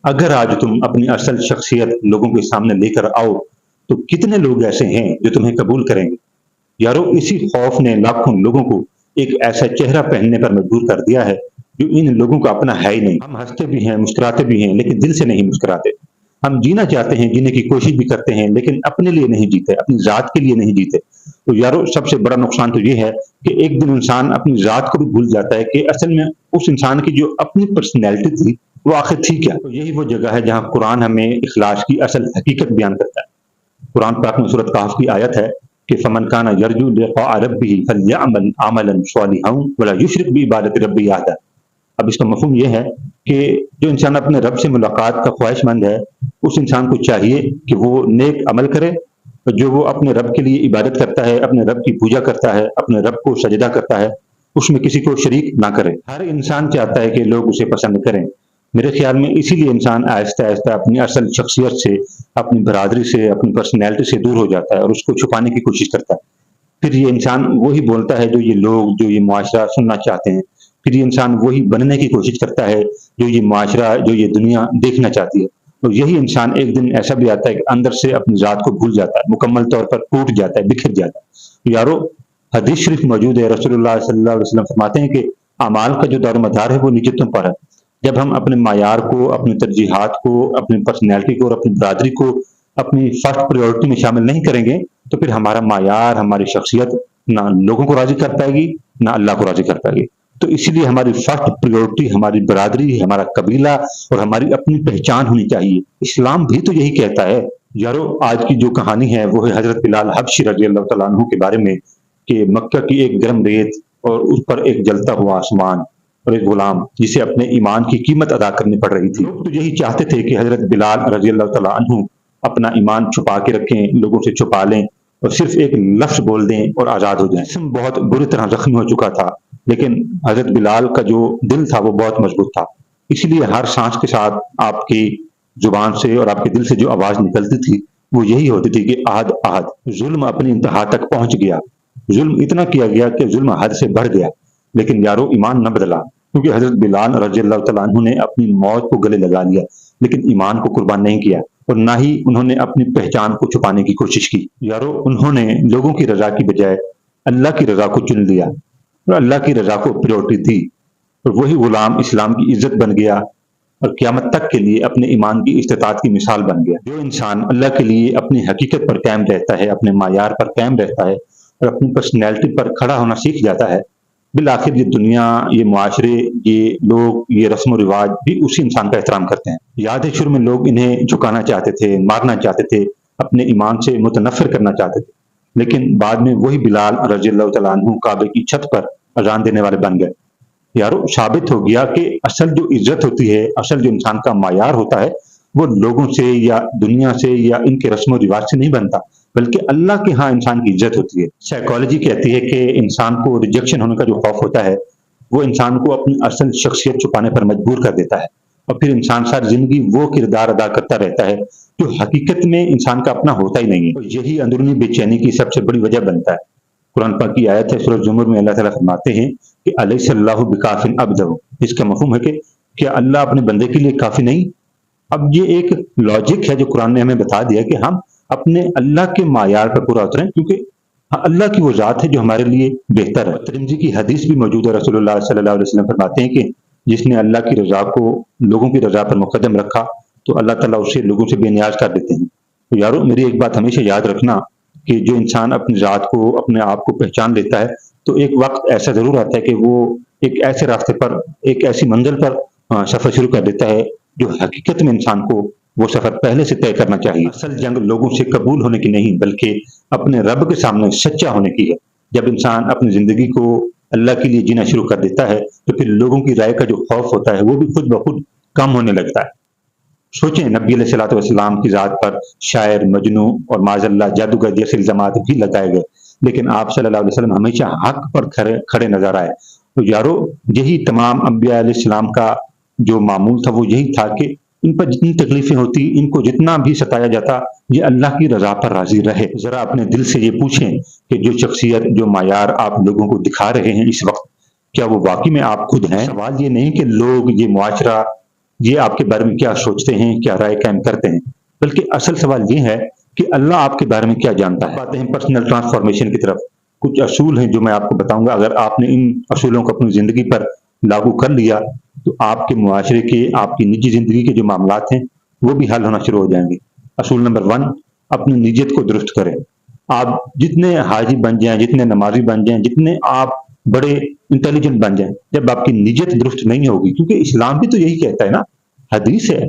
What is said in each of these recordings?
اگر آج تم اپنی اصل شخصیت لوگوں کے سامنے لے کر آؤ تو کتنے لوگ ایسے ہیں جو تمہیں قبول کریں گے؟ یارو اسی خوف نے لاکھوں لوگوں کو ایک ایسا چہرہ پہننے پر مجبور کر دیا ہے جو ان لوگوں کا اپنا ہے ہی نہیں۔ ہم ہنستے بھی ہیں، مسکراتے بھی ہیں، لیکن دل سے نہیں مسکراتے۔ ہم جینا چاہتے ہیں، جینے کی کوشش بھی کرتے ہیں، لیکن اپنے لیے نہیں جیتے، اپنی ذات کے لیے نہیں جیتے۔ تو یارو سب سے بڑا نقصان تو یہ ہے کہ ایک دن انسان اپنی ذات کو بھی بھول جاتا ہے کہ اصل میں اس انسان کی جو اپنی پرسنالٹی تھی وہ آخر تھی کیا۔ تو یہی وہ جگہ ہے جہاں قرآن ہمیں اخلاص کی اصل حقیقت بیان کرتا ہے۔ قرآن پاک میں سورۃ کہف کی آیت ہے کہ فمن کان یرجو لقاء ربہ فلیعمل عملا صالحا ولا یشرک بعبادۃ ربہ احدا۔ اب اس کا مفہوم یہ ہے کہ جو انسان اپنے رب سے ملاقات کا خواہش مند ہے اس انسان کو چاہیے کہ وہ نیک عمل کرے، جو وہ اپنے رب کے لیے عبادت کرتا ہے، اپنے رب کی پوجا کرتا ہے، اپنے رب کو سجدہ کرتا ہے، اس میں کسی کو شریک نہ کرے۔ ہر انسان چاہتا ہے کہ لوگ اسے پسند کریں۔ میرے خیال میں اسی لیے انسان آہستہ آہستہ اپنی اصل شخصیت سے، اپنی برادری سے، اپنی پرسنالٹی سے دور ہو جاتا ہے اور اس کو چھپانے کی کوشش کرتا ہے۔ پھر یہ انسان وہی بولتا ہے جو یہ لوگ، جو یہ معاشرہ سننا چاہتے ہیں۔ پھر یہ انسان وہی بننے کی کوشش کرتا ہے جو یہ معاشرہ، جو یہ دنیا دیکھنا چاہتی ہے۔ تو یہی انسان ایک دن ایسا بھی آتا ہے کہ اندر سے اپنی ذات کو بھول جاتا ہے، مکمل طور پر ٹوٹ جاتا ہے، بکھر جاتا ہے۔ یارو حدیث شریف موجود ہے، رسول اللہ صلی اللہ علیہ وسلم فرماتے ہیں کہ اعمال کا جو دار و مدار ہے وہ نیتوں پر ہے۔ جب ہم اپنے معیار کو، اپنی ترجیحات کو، اپنی پرسنالٹی کو اور اپنی برادری کو اپنی فرسٹ پریورٹی میں شامل نہیں کریں گے تو پھر ہمارا معیار، ہماری شخصیت نہ لوگوں کو راضی کر پائے گی نہ اللہ کو راضی کر پائے گی۔ تو اسی لیے ہماری فرسٹ پریورٹی ہماری برادری، ہمارا قبیلہ اور ہماری اپنی پہچان ہونی چاہیے۔ اسلام بھی تو یہی کہتا ہے۔ یارو آج کی جو کہانی ہے وہ ہے حضرت بلال حبشی رضی اللہ تعالیٰ عنہ کے بارے میں کہ مکہ کی ایک گرم ریت اور اس پر ایک جلتا ہوا آسمان اور ایک غلام جسے اپنے ایمان کی قیمت ادا کرنی پڑ رہی تھی۔ لوگ تو یہی چاہتے تھے کہ حضرت بلال رضی اللہ تعالیٰ عنہ اپنا ایمان چھپا کے رکھیں، لوگوں سے چھپا لیں اور صرف ایک لفظ بول دیں اور آزاد ہو جائیں۔ جسم بہت بری طرح زخمی ہو چکا تھا لیکن حضرت بلال کا جو دل تھا وہ بہت مضبوط تھا۔ اسی لیے ہر سانس کے ساتھ آپ کی زبان سے اور آپ کے دل سے جو آواز نکلتی تھی وہ یہی ہوتی تھی کہ احد احد۔ ظلم اپنی انتہا تک پہنچ گیا، ظلم اتنا کیا گیا کہ ظلم حد سے بڑھ گیا، لیکن یارو ایمان نہ بدلا، کیونکہ حضرت بلال رضی اللہ تعالیٰ عنہ نے اپنی موت کو گلے لگا لیا لیکن ایمان کو قربان نہیں کیا اور نہ ہی انہوں نے اپنی پہچان کو چھپانے کی کوشش کی۔ یارو انہوں نے لوگوں کی رضا کی بجائے اللہ کی رضا کو چن لیا اور اللہ کی رضا کو پریورٹی دی، اور وہی غلام اسلام کی عزت بن گیا اور قیامت تک کے لیے اپنے ایمان کی استطاعت کی مثال بن گیا۔ جو انسان اللہ کے لیے اپنی حقیقت پر قائم رہتا ہے، اپنے معیار پر قائم رہتا ہے اور اپنی پرسنالٹی پر کھڑا ہونا سیکھ جاتا ہے، بالآخر یہ دنیا، یہ معاشرے، یہ لوگ، یہ رسم و رواج بھی اسی انسان کا احترام کرتے ہیں۔ یاد ہے شروع میں لوگ انہیں جھکانا چاہتے تھے، مارنا چاہتے تھے، اپنے ایمان سے متنفر کرنا چاہتے تھے، لیکن بعد میں وہی بلال رضی اللہ تعالیٰ عنہ کعبے کی چھت پر اذان دینے والے بن گئے۔ یارو ثابت ہو گیا کہ اصل جو عزت ہوتی ہے، اصل جو انسان کا معیار ہوتا ہے وہ لوگوں سے یا دنیا سے یا ان کے رسم و رواج سے نہیں بنتا، بلکہ اللہ کے ہاں انسان کی عزت ہوتی ہے۔ سائیکالوجی کہتی ہے کہ انسان کو ریجیکشن ہونے کا جو خوف ہوتا ہے وہ انسان کو اپنی اصل شخصیت چھپانے پر مجبور کر دیتا ہے، اور پھر انسان ساری زندگی وہ کردار ادا کرتا رہتا ہے جو حقیقت میں انسان کا اپنا ہوتا ہی نہیں ہے، اور یہی اندرونی بے چینی کی سب سے بڑی وجہ بنتا ہے۔ قرآن پاک کی آیت ہے سورۃ زمر میں اللہ تعالیٰ فرماتے ہیں کہ الیس اللہ بکاف عبدہ۔ اس کا مفہوم ہے کہ کیا اللہ اپنے بندے کے لیے کافی نہیں؟ اب یہ ایک لاجک ہے جو قرآن نے ہمیں بتا دیا کہ ہم اپنے اللہ کے معیار پر پورا اتریں، کیونکہ اللہ کی وہ ذات ہے جو ہمارے لیے بہتر ہے۔ ترمذی کی حدیث بھی موجود ہے، رسول اللہ صلی اللہ علیہ وسلم فرماتے ہیں کہ جس نے اللہ کی رضا کو لوگوں کی رضا پر مقدم رکھا تو اللہ تعالیٰ اسے لوگوں سے بے نیاز کر دیتے ہیں۔ تو یارو میری ایک بات ہمیشہ یاد رکھنا کہ جو انسان اپنی ذات کو، اپنے آپ کو پہچان لیتا ہے تو ایک وقت ایسا ضرور آتا ہے کہ وہ ایک ایسے راستے پر، ایک ایسی منزل پر سفر شروع کر دیتا ہے جو حقیقت میں انسان کو وہ سفر پہلے سے طے کرنا چاہیے۔ اصل جنگ لوگوں سے قبول ہونے کی نہیں بلکہ اپنے رب کے سامنے سچا ہونے کی ہے۔ جب انسان اپنی زندگی کو اللہ کے لیے جینا شروع کر دیتا ہے تو پھر لوگوں کی رائے کا جو خوف ہوتا ہے وہ بھی خود بخود کم ہونے لگتا ہے۔ سوچیں نبی علیہ الصلوۃ والسلام کی ذات پر شاعر، مجنوں اور معاذ اللہ جادوگر جیسے الزامات بھی لگائے گئے، لیکن آپ صلی اللہ علیہ وسلم ہمیشہ حق پر کھڑے نظر آئے۔ تو یارو یہی تمام انبیاء علیہ السلام کا جو معمول تھا وہ یہی تھا کہ ان پر جتنی تکلیفیں ہوتی، ان کو جتنا بھی ستایا جاتا، یہ اللہ کی رضا پر راضی رہے۔ ذرا اپنے دل سے یہ پوچھیں کہ جو شخصیت، جو معیار آپ لوگوں کو دکھا رہے ہیں اس وقت، کیا وہ واقعی میں آپ خود ہیں؟ سوال یہ نہیں کہ لوگ، یہ معاشرہ، یہ آپ کے بارے میں کیا سوچتے ہیں، کیا رائے قائم کرتے ہیں، بلکہ اصل سوال یہ ہے کہ اللہ آپ کے بارے میں کیا جانتا ہے۔ آتے ہیں پرسنل ٹرانسفارمیشن کی طرف۔ کچھ اصول ہیں جو میں آپ کو بتاؤں گا، اگر آپ نے ان اصولوں کو اپنی زندگی پر لاگو کر لیا تو آپ کے معاشرے کے، آپ کی نجی زندگی کے جو معاملات ہیں وہ بھی حل ہونا شروع ہو جائیں گے۔ اصول نمبر 1، اپنی نیت کو درست کریں۔ آپ جتنے حاجی بن جائیں، جتنے نمازی بن جائیں، جتنے آپ بڑے انٹیلیجنٹ بن جائیں، جب آپ کی نیت درست نہیں ہوگی، کیونکہ اسلام بھی تو یہی کہتا ہے نا، حدیث ہے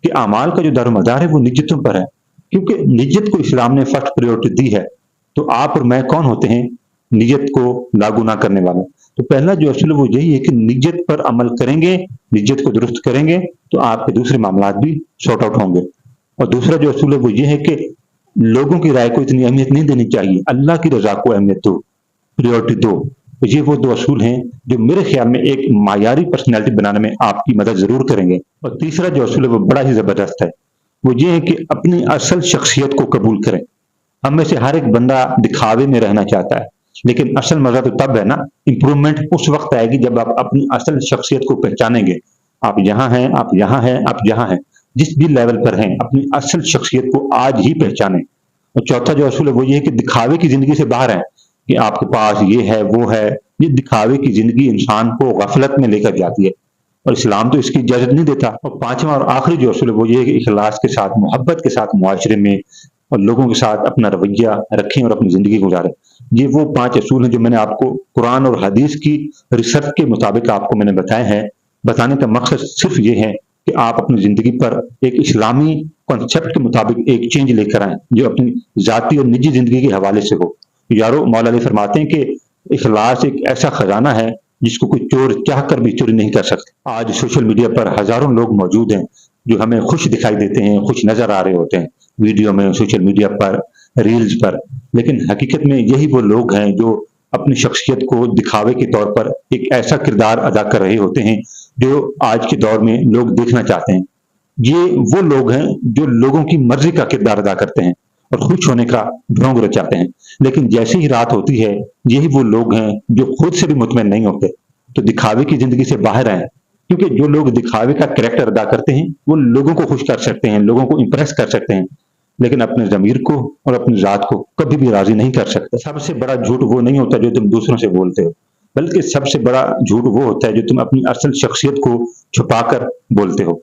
کہ اعمال کا جو دار و مدار ہے وہ نیتوں پر ہے، کیونکہ نیت کو اسلام نے فرسٹ پریورٹی دی ہے۔ تو آپ اور میں کون ہوتے ہیں نیت کو لاگو نہ کرنے والے؟ تو پہلا جو اصول ہے وہ یہی ہے کہ نیت پر عمل کریں گے، نیت کو درست کریں گے تو آپ کے دوسرے معاملات بھی سارٹ آؤٹ ہوں گے۔ اور دوسرا جو اصول ہے وہ یہ ہے کہ لوگوں کی رائے کو اتنی اہمیت نہیں دینی چاہیے، اللہ کی رضا کو اہمیت دو، پریورٹی دو۔ یہ وہ دو اصول ہیں جو میرے خیال میں ایک معیاری پرسنالٹی بنانے میں آپ کی مدد ضرور کریں گے۔ اور تیسرا جو اصول ہے وہ بڑا ہی زبردست ہے، وہ یہ ہے کہ اپنی اصل شخصیت کو قبول کریں۔ ہم میں سے ہر ایک بندہ دکھاوے میں رہنا چاہتا ہے، لیکن اصل مزہ تو تب ہے نا، امپرومنٹ اس وقت آئے گی جب آپ اپنی اصل شخصیت کو پہچانیں گے۔ آپ یہاں ہیں، آپ یہاں ہیں، آپ جہاں ہیں، جس بھی لیول پر ہیں، اپنی اصل شخصیت کو آج ہی پہچانیں۔ اور چوتھا جو اصول ہے وہ یہ ہے کہ دکھاوے کی زندگی سے باہر ہیں کہ آپ کے پاس یہ ہے وہ ہے۔ یہ دکھاوے کی زندگی انسان کو غفلت میں لے کر جاتی ہے، اور اسلام تو اس کی اجازت نہیں دیتا۔ اور پانچواں اور آخری جو اصول ہے وہ یہ ہے کہ اخلاص کے ساتھ، محبت کے ساتھ معاشرے میں اور لوگوں کے ساتھ اپنا رویہ رکھیں اور اپنی زندگی گزاریں۔ یہ وہ 5 اصول ہیں جو میں نے آپ کو قرآن اور حدیث کی ریسرچ کے مطابق آپ کو میں نے بتائے ہیں۔ بتانے کا مقصد صرف یہ ہے کہ آپ اپنی زندگی پر ایک اسلامی کنسپٹ کے مطابق ایک چینج لے کر آئیں جو اپنی ذاتی اور نجی زندگی کے حوالے سے ہو۔ یارو، مولا علی فرماتے ہیں کہ اخلاص ایک ایسا خزانہ ہے جس کو کوئی چور چاہ کر بھی چوری نہیں کر سکتا۔ آج سوشل میڈیا پر ہزاروں لوگ موجود ہیں جو ہمیں خوش دکھائی دیتے ہیں، خوش نظر آ رہے ہوتے ہیں ویڈیو میں، سوشل میڈیا پر، ریلز پر، لیکن حقیقت میں یہی وہ لوگ ہیں جو اپنی شخصیت کو دکھاوے کے طور پر ایک ایسا کردار ادا کر رہے ہوتے ہیں جو آج کے دور میں لوگ دیکھنا چاہتے ہیں۔ یہ وہ لوگ ہیں جو لوگوں کی مرضی کا کردار ادا کرتے ہیں اور خوش ہونے کا ڈھونگ رچاتے ہیں، لیکن جیسے ہی رات ہوتی ہے یہی وہ لوگ ہیں جو خود سے بھی مطمئن نہیں ہوتے۔ تو دکھاوے کی زندگی سے باہر آئیں، کیونکہ جو لوگ دکھاوے کا کریکٹر ادا کرتے ہیں وہ لوگوں کو خوش کر سکتے ہیں، لوگوں کو امپریس کر سکتے ہیں، لیکن اپنے ضمیر کو اور اپنی ذات کو کبھی بھی راضی نہیں کر سکتے۔ سب سے بڑا جھوٹ وہ نہیں ہوتا جو تم دوسروں سے بولتے ہو، بلکہ سب سے بڑا جھوٹ وہ ہوتا ہے جو تم اپنی اصل شخصیت کو چھپا کر بولتے ہو۔